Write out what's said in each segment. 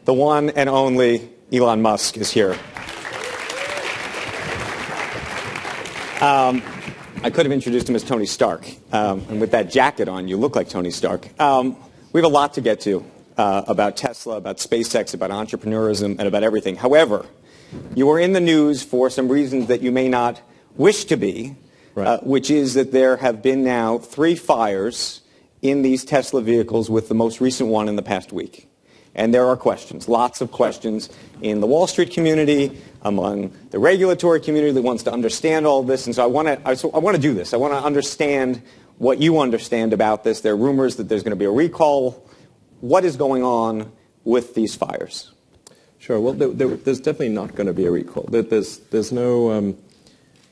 the one and only Elon Musk is here. I could have introduced him as Tony Stark. And with that jacket on, you look like Tony Stark. We have a lot to get to about Tesla, about SpaceX, about entrepreneurism, and about everything. However, you are in the news for some reasons that you may not wish to be, right. Which is that there have been now 3 fires in these Tesla vehicles, with the most recent one in the past week. And there are questions, lots of questions in the Wall Street community, among the regulatory community that wants to understand all this. And so I want to do this. I want to understand what you understand about this. There are rumors that there's going to be a recall. What is going on with these fires? Sure. Well, there's definitely not going to be a recall. There's no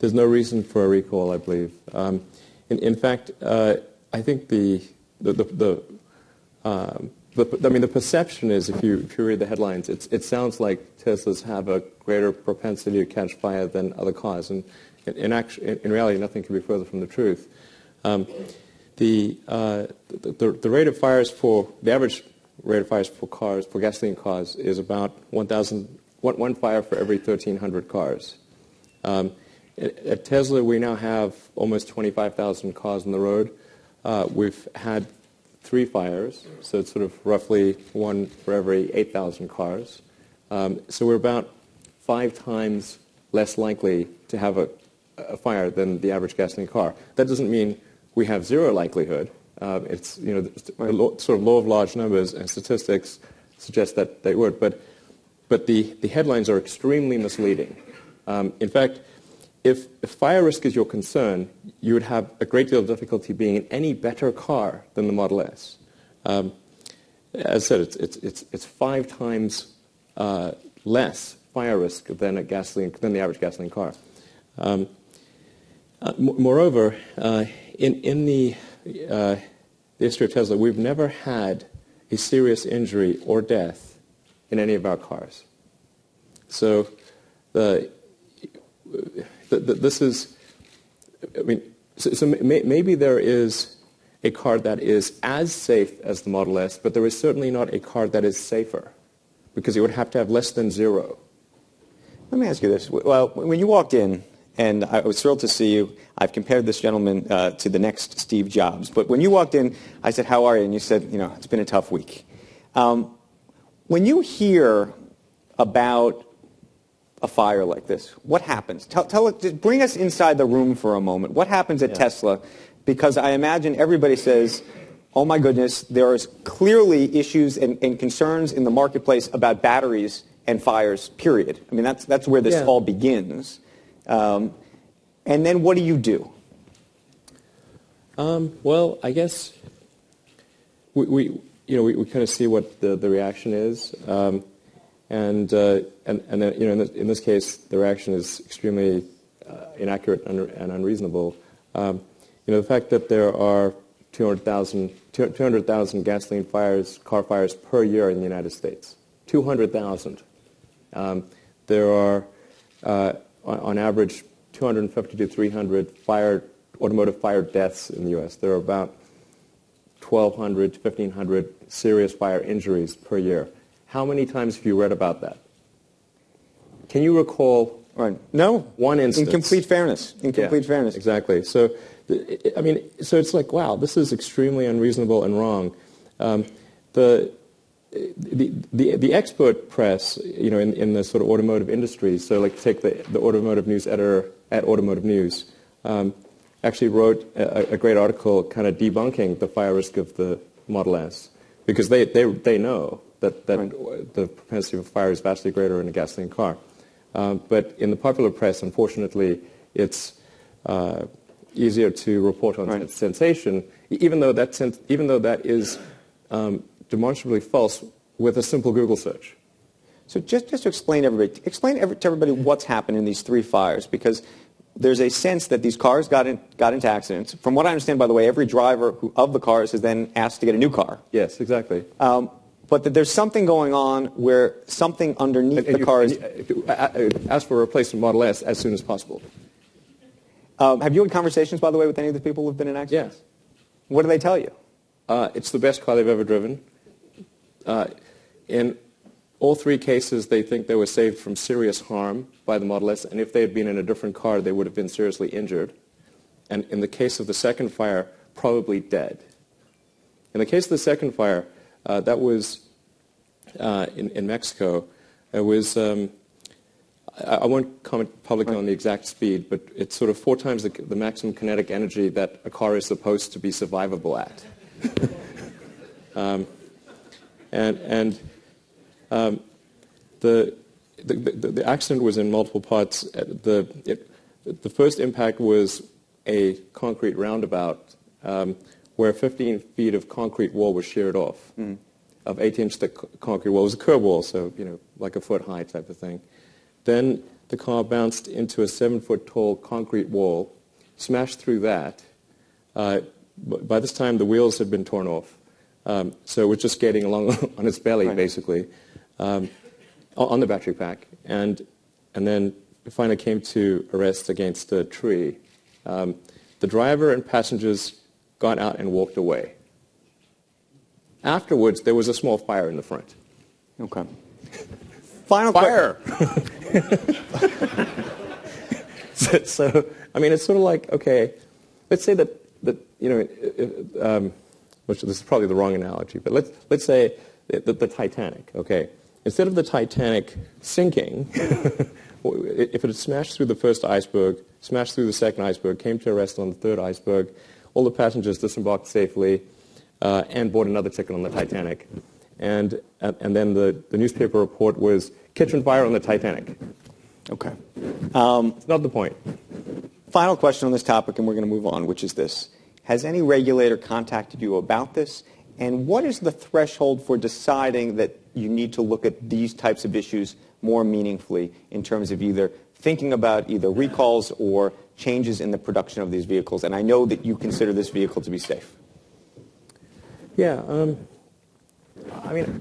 reason for a recall, I believe. In fact, I think the perception is, if you read the headlines, it sounds like Teslas have a greater propensity to catch fire than other cars, and in reality, nothing could be further from the truth. The rate of fires the average rate of fires for gasoline cars is about one fire for every 1,300 cars. At Tesla, we now have almost 25,000 cars on the road. We've had 3 fires, so it's sort of roughly 1 for every 8,000 cars. So we're about 5 times less likely to have a fire than the average gasoline car. That doesn't mean we have 0 likelihood. It's sort of law of large numbers, and statistics suggest that they would. But the headlines are extremely misleading. In fact, if fire risk is your concern, you would have a great deal of difficulty being in any better car than the Model S. As I said, it's 5 times less fire risk than the average gasoline car. Moreover, in the history of Tesla, we've never had a serious injury or death in any of our cars. So this is, maybe there is a car that is as safe as the Model S, but there is certainly not a car that is safer, because it would have to have less than 0. Let me ask you this. Well, when you walked in, and I was thrilled to see you, I've compared this gentleman to the next Steve Jobs, but when you walked in, I said, "How are you?" And you said, "It's been a tough week." When you hear about a fire like this, what happens? Bring us inside the room for a moment. What happens at Tesla? Because I imagine everybody says, "Oh my goodness, there is clearly issues and concerns in the marketplace about batteries and fires, period." I mean, that's where this all begins. And then what do you do? Well, I guess we kind of see what the reaction is. And then, in this case, the reaction is extremely inaccurate and unreasonable. The fact that there are 200,000 gasoline car fires per year in the United States. 200,000. There are, on average, 250 to 300 automotive fire deaths in the U.S. There are about 1,200 to 1,500 serious fire injuries per year. How many times have you read about that? Can you recall No. one instance? In complete fairness. Fairness. Exactly. So it's like, wow, this is extremely unreasonable and wrong. The expert press, in the sort of automotive industry, so like take the automotive news editor at Automotive News, actually wrote a great article kind of debunking the fire risk of the Model S, because they know that the propensity for fire is vastly greater in a gasoline car. But in the popular press, unfortunately, it's easier to report on sensation, even though that is demonstrably false with a simple Google search. So just to explain to everybody what's happened in these 3 fires, because there's a sense that these cars got into accidents. From what I understand, by the way, every driver of the cars is then asked to get a new car. Yes, exactly. But that there's something going on where something underneath the cars... Ask for a replacement Model S as soon as possible. Have you had conversations, by the way, with any of the people who've been in accidents? Yes. What do they tell you? It's the best car they've ever driven. And all three cases, they think they were saved from serious harm by the Model S, and if they had been in a different car, they would have been seriously injured. And in the case of the second fire, probably dead. In the case of the second fire, that was in Mexico. It was, I won't comment publicly on the exact speed, but it's sort of 4 times the maximum kinetic energy that a car is supposed to be survivable at. The accident was in multiple parts. The first impact was a concrete roundabout where 15 feet of concrete wall was sheared off, of 8-inch thick concrete wall. It was a curb wall, so like a foot high type of thing. Then the car bounced into a 7-foot tall concrete wall, smashed through that. By this time, the wheels had been torn off. So it was just skating along on its belly, basically, on the battery pack. And then it finally came to a rest against a tree. The driver and passengers got out and walked away. Afterwards, there was a small fire in the front. Okay. Final fire! So, I mean, it's sort of like, okay, let's say that which this is probably the wrong analogy, but let's say the Titanic, okay? Instead of the Titanic sinking, if it had smashed through the first iceberg, smashed through the second iceberg, came to a rest on the third iceberg, all the passengers disembarked safely and bought another ticket on the Titanic. And then the newspaper report was kitchen fire on the Titanic. Okay. It's not the point. Final question on this topic, and we're going to move on, which is this. Has any regulator contacted you about this? And what is the threshold for deciding that you need to look at these types of issues more meaningfully in terms of either thinking about either recalls or changes in the production of these vehicles? And I know that you consider this vehicle to be safe. Yeah. I mean,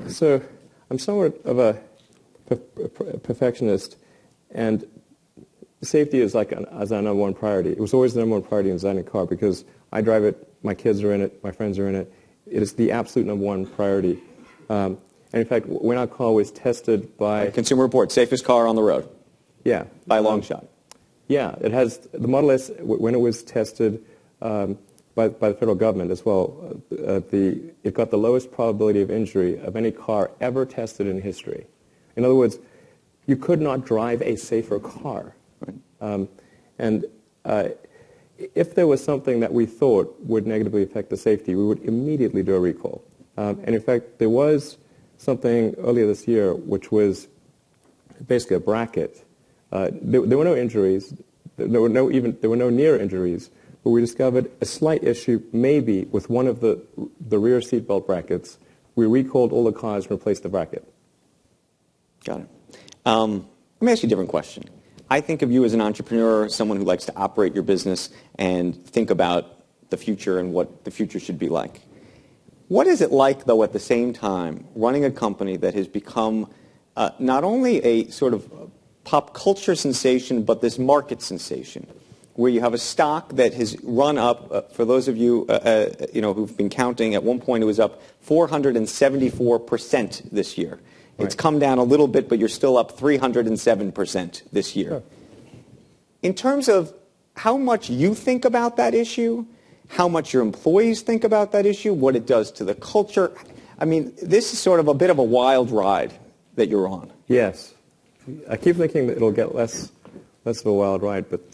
so I'm somewhat of a perfectionist, and safety is like as our number one priority. It was always the number one priority in designing a car because I drive it, my kids are in it, my friends are in it. It is the absolute number one priority. And in fact, when our car was tested by... Consumer Report, safest car on the road. Yeah. By a long shot. Yeah, it has... The Model S, when it was tested by the federal government as well, it got the lowest probability of injury of any car ever tested in history. In other words, you could not drive a safer car. Right. If there was something that we thought would negatively affect the safety, we would immediately do a recall. And in fact, there was something earlier this year which was basically a bracket. There were no injuries. There were no near injuries. But we discovered a slight issue maybe with one of the rear seatbelt brackets. We recalled all the cars and replaced the bracket. Got it. Let me ask you a different question. I think of you as an entrepreneur, someone who likes to operate your business and think about the future and what the future should be like. What is it like, though, at the same time, running a company that has become not only a sort of pop culture sensation, but this market sensation, where you have a stock that has run up, for those of you who've been counting, at one point it was up 474% this year. Right. It's come down a little bit, but you're still up 307% this year. Sure. In terms of how much you think about that issue, how much your employees think about that issue, what it does to the culture, I mean, this is sort of a bit of a wild ride that you're on. Yes. I keep thinking that it'll get less of a wild ride, but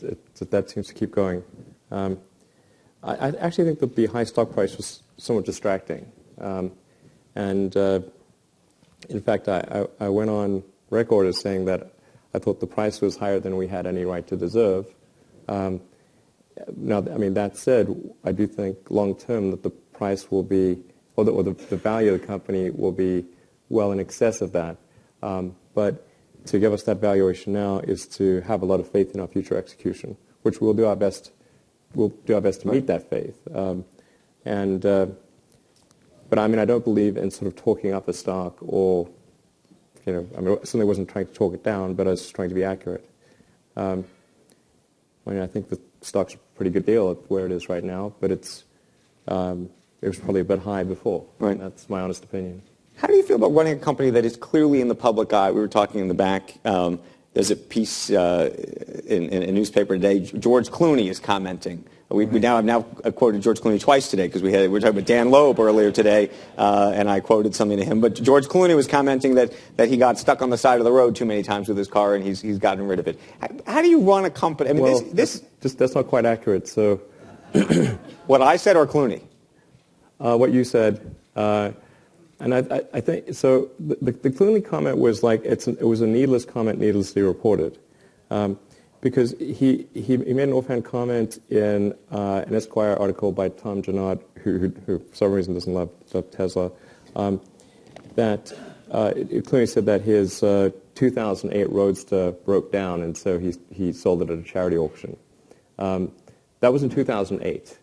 that seems to keep going. I actually think that the high stock price was somewhat distracting. In fact, I went on record as saying that I thought the price was higher than we had any right to deserve. Now, I mean, that said, I do think long-term that the price will be, or the value of the company will be well in excess of that. But to give us that valuation now is to have a lot of faith in our future execution, which we'll do our best. We'll do our best to meet that faith. But I mean, I don't believe in sort of talking up a stock or, I mean, I certainly wasn't trying to talk it down, but I was trying to be accurate. I mean, I think the stock's a pretty good deal at where it is right now, but it was probably a bit high before. Right. That's my honest opinion. How do you feel about running a company that is clearly in the public eye? We were talking in the back. There's a piece in a newspaper today. George Clooney is commenting. I've now quoted George Clooney twice today because we were talking about Dan Loeb earlier today, and I quoted something to him. But George Clooney was commenting that he got stuck on the side of the road too many times with his car, and he's gotten rid of it. How do you run a company? I mean, that's not quite accurate. So, what I said or Clooney? What you said. And I think so. The Clooney comment was like it was a needless comment, needlessly reported, because he made an offhand comment in an Esquire article by Tom Janot, who for some reason doesn't love Tesla, that Clooney said that his 2008 Roadster broke down, and so he sold it at a charity auction. That was in 2008,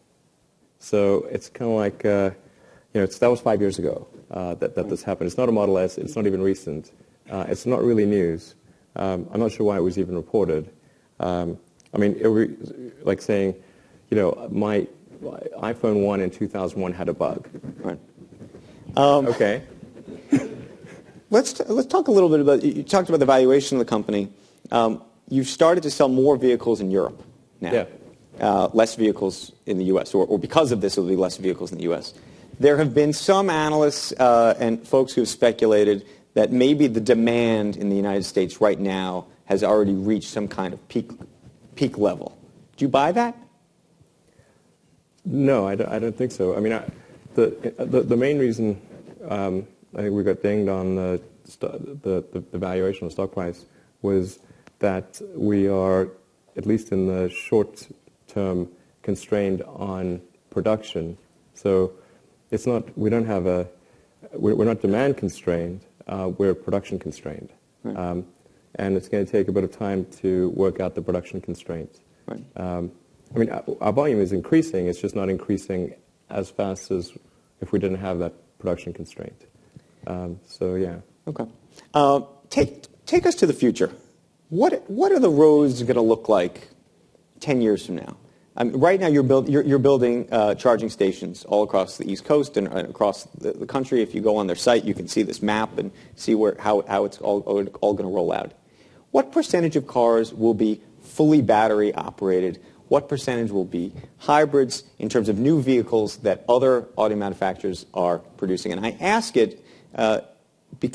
so it's kind of like that was 5 years ago. That this happened. It's not a Model S. It's not even recent. It's not really news. I'm not sure why it was even reported. I mean, like saying, my iPhone 1 in 2001 had a bug. Right. Okay. Let's talk a little bit about. You talked about the valuation of the company. You've started to sell more vehicles in Europe now. Yeah. Less vehicles in the U.S. Or because of this, it will be less vehicles in the U.S. There have been some analysts and folks who have speculated that maybe the demand in the United States right now has already reached some kind of peak level. Do you buy that? No, I don't think so. I mean, the main reason I think we got dinged on the valuation of the stock price was that we are, at least in the short term, constrained on production. So it's not, we're not demand constrained, we're production constrained. Right. And it's going to take a bit of time to work out the production constraints. Right. I mean, our volume is increasing, it's just not increasing as fast as if we didn't have that production constraint. So, yeah. Okay. Take us to the future. What are the roads going to look like 10 years from now? Right now, you're building charging stations all across the East Coast and across the country. If you go on their site, you can see this map and see how it's all going to roll out. What percentage of cars will be fully battery operated? What percentage will be hybrids in terms of new vehicles that other auto manufacturers are producing? And I ask it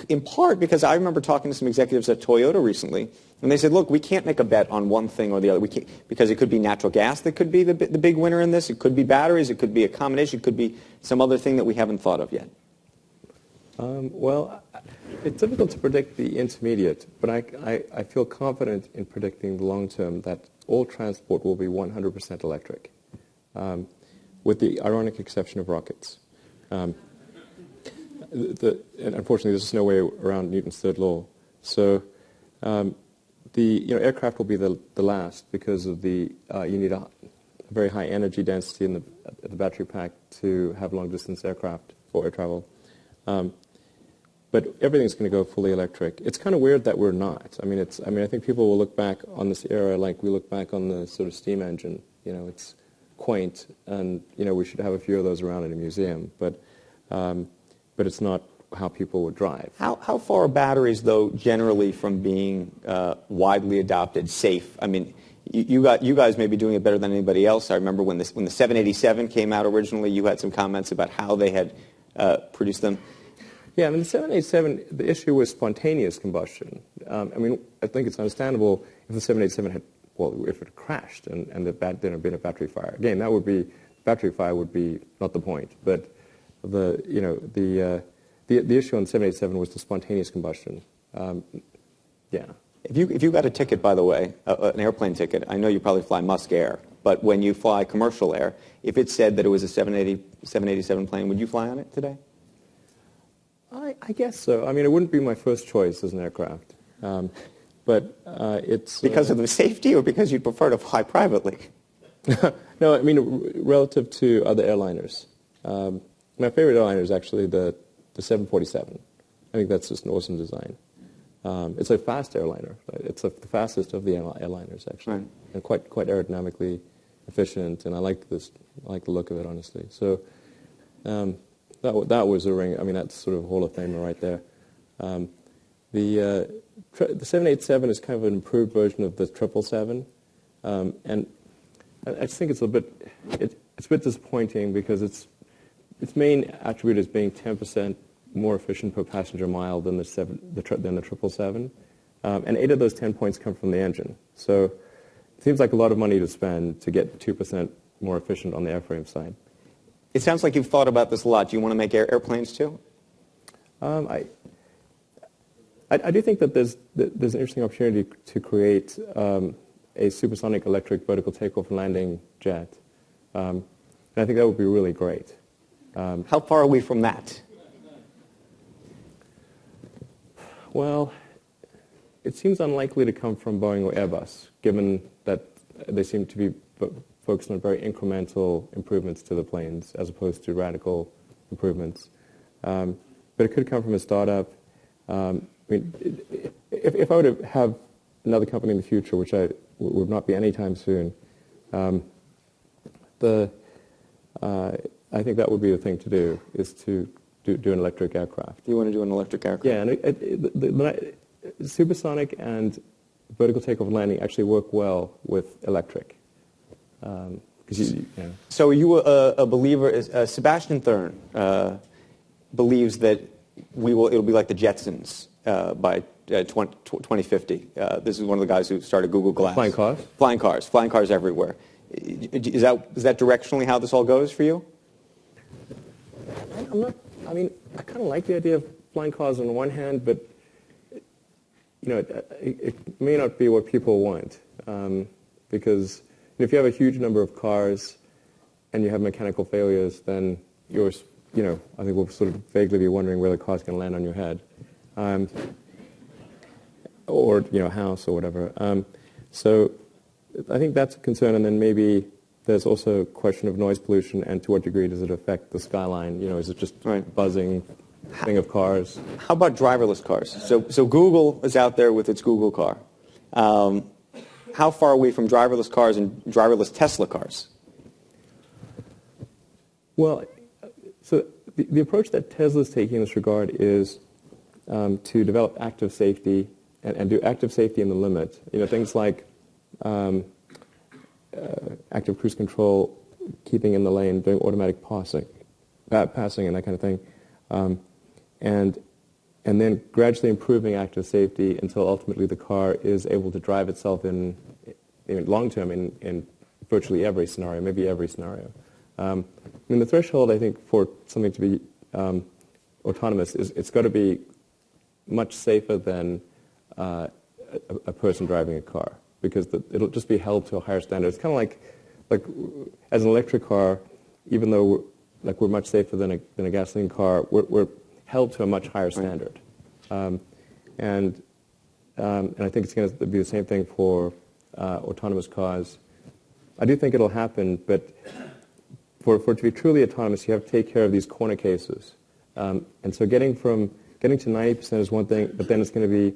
in part because I remember talking to some executives at Toyota recently, and they said, look, we can't make a bet on one thing or the other. We can't, because it could be natural gas that could be the big winner in this. It could be batteries. It could be a combination. It could be some other thing that we haven't thought of yet. Well, it's difficult to predict the intermediate, but I feel confident in predicting the long term that all transport will be 100% electric, with the ironic exception of rockets. And unfortunately, there's no way around Newton's third law. So the aircraft will be the last because of you need a very high energy density in the battery pack to have long distance aircraft for air travel. But everything's going to go fully electric. It's kind of weird that we're not. I mean, I think people will look back on this era like we look back on the sort of steam engine. It's quaint, and we should have a few of those around in a museum. But it's not how people would drive. How far are batteries, though, generally from being widely adopted, safe? I mean, you guys may be doing it better than anybody else. I remember when the 787 came out originally, you had some comments about how they had produced them. Yeah, I mean, the 787, the issue was spontaneous combustion. I mean, I think it's understandable if the 787 if it crashed and there had been a battery fire. Again, battery fire would be not the point, but the issue on 787 was the spontaneous combustion. Yeah. If you got a ticket, by the way, an airplane ticket, I know you probably fly Musk Air, but when you fly commercial air, if it said that it was a 787 plane, would you fly on it today? I guess so. I mean, it wouldn't be my first choice as an aircraft, but it's because of the safety, or because you'd prefer to fly privately? No, I mean relative to other airliners. My favorite airliner is actually the 747. I think that's just an awesome design. It's a fast airliner. Right? It's the fastest of the airliners, actually, right. And quite aerodynamically efficient. And I like the look of it, honestly. So, that was a ring. I mean, that's sort of Hall of Famer right there. The 787 is kind of an improved version of the 777, and I just think it's a bit disappointing because its main attribute is being 10% more efficient per passenger mile than the 777, and 8 of those 10 points come from the engine. So it seems like a lot of money to spend to get 2% more efficient on the airframe side. It sounds like you've thought about this a lot. Do you want to make airplanes too? I do think that there's an interesting opportunity to create a supersonic electric vertical takeoff and landing jet, and I think that would be really great. How far are we from that? Well, it seems unlikely to come from Boeing or Airbus, given that they seem to be focused on very incremental improvements to the planes as opposed to radical improvements. But it could come from a startup. I mean, if I were to have another company in the future, which I would not be anytime soon, I think that would be the thing to do, is to do an electric aircraft. You want to do an electric aircraft? Yeah, and supersonic and vertical takeoff and landing actually work well with electric. So are you a believer? Sebastian Thurn believes that it'll be like the Jetsons by 2050. This is one of the guys who started Google Glass. Flying cars? Flying cars everywhere. Is that directionally how this all goes for you? I kind of like the idea of flying cars on one hand, but it may not be what people want, because if you have a huge number of cars and you have mechanical failures, then I think we'll sort of vaguely be wondering where the car's going to land on your head, or a house or whatever. So I think that's a concern, and then maybe there's also a question of noise pollution and to what degree does it affect the skyline? Is it just buzzing thing of cars? How about driverless cars? So Google is out there with its Google car. How far are we from driverless cars and driverless Tesla cars? Well, so the approach that Tesla's taking in this regard is to develop active safety and do active safety in the limit. Things like active cruise control, keeping in the lane, doing automatic passing and that kind of thing, and then gradually improving active safety until ultimately the car is able to drive itself in long term in virtually every scenario, maybe every scenario. The threshold, I think, for something to be autonomous is it's got to be much safer than a person driving a car, because it'll just be held to a higher standard. It's kind of like as an electric car, even though we're much safer than a gasoline car, we're held to a much higher standard. And I think it's going to be the same thing for autonomous cars. I do think it'll happen, but for it to be truly autonomous, you have to take care of these corner cases. And so getting to 90% is one thing, but then it's going to be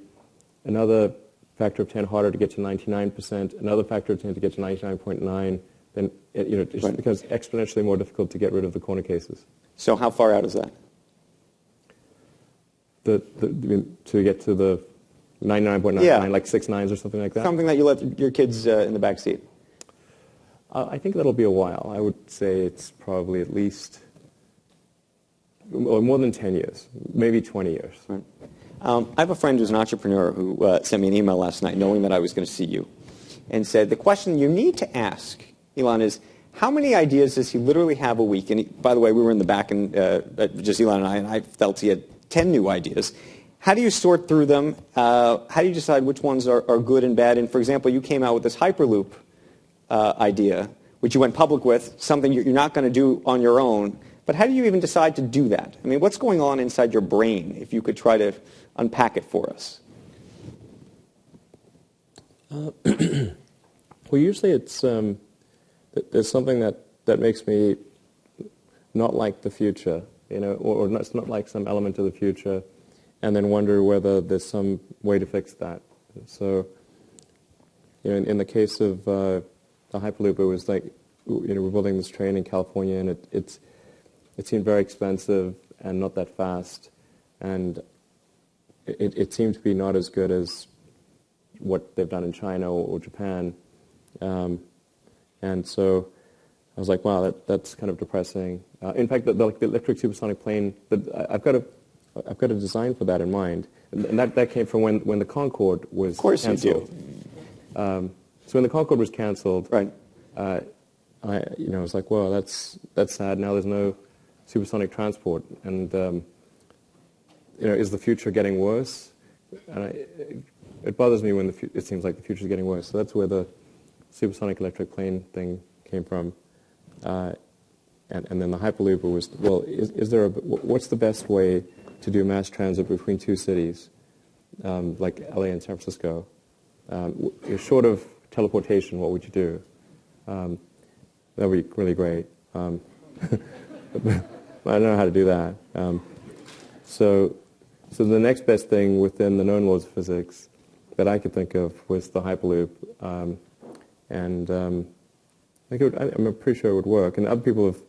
another factor of 10 harder to get to 99%, another factor of 10 to get to 99.9. Then it just becomes exponentially more difficult to get rid of the corner cases. So how far out is that? To get to the 99.99, like 6 nines or something like that? Something that you let your kids in the back seat. I think that'll be a while. I would say it's probably at least more than 10 years, maybe 20 years. Right. I have a friend who's an entrepreneur who sent me an email last night knowing that I was going to see you and said, the question you need to ask, Elon, is how many ideas does he literally have a week? And by the way, we were in the back, and just Elon and I felt he had 10 new ideas. How do you sort through them? How do you decide which ones are good and bad? And for example, you came out with this Hyperloop idea, which you went public with, something you're not going to do on your own. But how do you even decide to do that? I mean, what's going on inside your brain, if you could try to unpack it for us? Well, usually it's there's something that makes me not like the future, or not like some element of the future, and then wonder whether there's some way to fix that. So, in the case of the Hyperloop, it was like, we're building this train in California, and it seemed very expensive and not that fast, and it seemed to be not as good as what they've done in China or Japan. And so I was like, wow, that's kind of depressing. In fact, the electric supersonic plane, I've got a design for that in mind. And that came from when the Concorde was canceled. So when the Concorde was canceled, right. I was like, well, that's sad. Now there's no supersonic transport, and is the future getting worse? And it bothers me when it seems like the future is getting worse. So that's where the supersonic electric plane thing came from, and then the Hyperloop was, well, what's the best way to do mass transit between two cities, like LA and San Francisco? Short of teleportation, what would you do? That would be really great. I don't know how to do that. So the next best thing within the known laws of physics that I could think of was the Hyperloop, and I think I'm pretty sure it would work. And other people have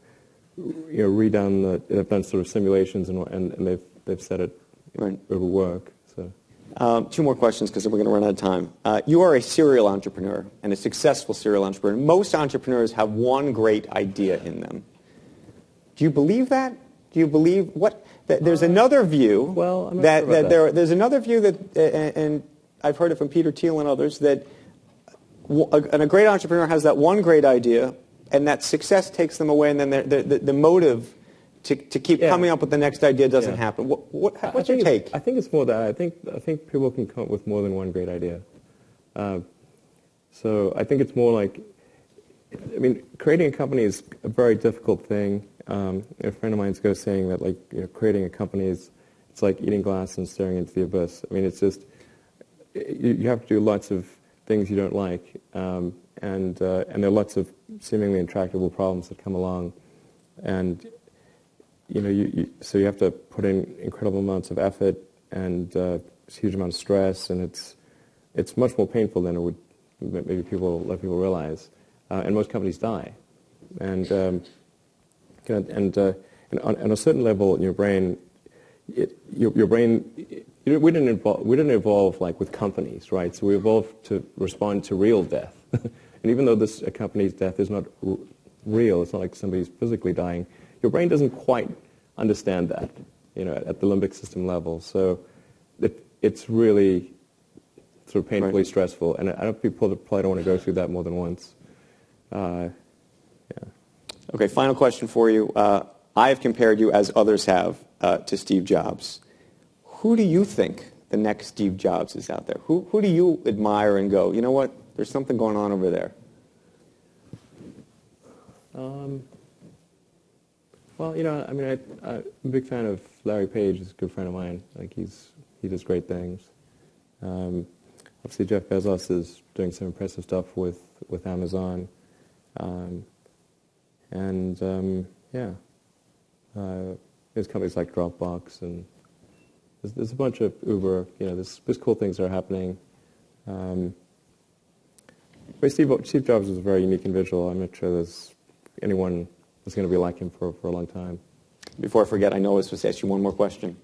have done sort of simulations and they've said it will work. So. 2 more questions because we're going to run out of time. You are a serial entrepreneur and a successful serial entrepreneur. Most entrepreneurs have one great idea in them. Do you believe that? Do you believe there's another view? Well, I'm not sure about that. There's another view that, and I've heard it from Peter Thiel and others, that a great entrepreneur has that one great idea, and that success takes them away, and then the motive to keep coming up with the next idea doesn't happen. What's your take? I think it's more that. I think people can come up with more than one great idea. So I think it's more like, creating a company is a very difficult thing. A friend of mine's saying that creating a company it's like eating glass and staring into the abyss. It's just you have to do lots of things you don't like, and there are lots of seemingly intractable problems that come along, and so you have to put in incredible amounts of effort and a huge amount of stress, and it's much more painful than it would maybe let people realize, and most companies die, and on a certain level in your brain, your brain. We didn't evolve like with companies, right? So we evolved to respond to real death, and even though a company's death is not real, it's not like somebody's physically dying. Your brain doesn't quite understand that, at the limbic system level. So it's really sort of painfully stressful, and I don't people probably don't want to go through that more than once. Okay, final question for you. I have compared you, as others have, to Steve Jobs. Who do you think the next Steve Jobs is out there? Who do you admire and go, you know what, there's something going on over there? Well, I'm a big fan of Larry Page. He's a good friend of mine. He does great things. Obviously, Jeff Bezos is doing some impressive stuff with Amazon. There's companies like Dropbox, and there's a bunch of Uber. There's cool things that are happening. But Steve Jobs was a very unique individual. I'm not sure there's anyone that's going to be like him for a long time. Before I forget, I know I was supposed to ask you one more question.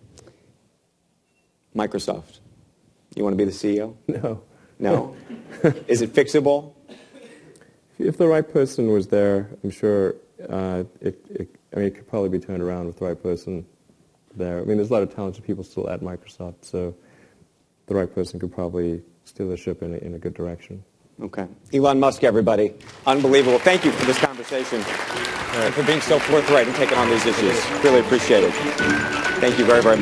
Microsoft. You want to be the CEO? No. No? Is it fixable? If the right person was there, I'm sure it could probably be turned around with the right person there. There's a lot of talented people still at Microsoft, so the right person could probably steer the ship in a good direction. Okay. Elon Musk, everybody. Unbelievable. Thank you for this conversation and for being so forthright and taking on these issues. Really appreciate it. Thank you very, very much.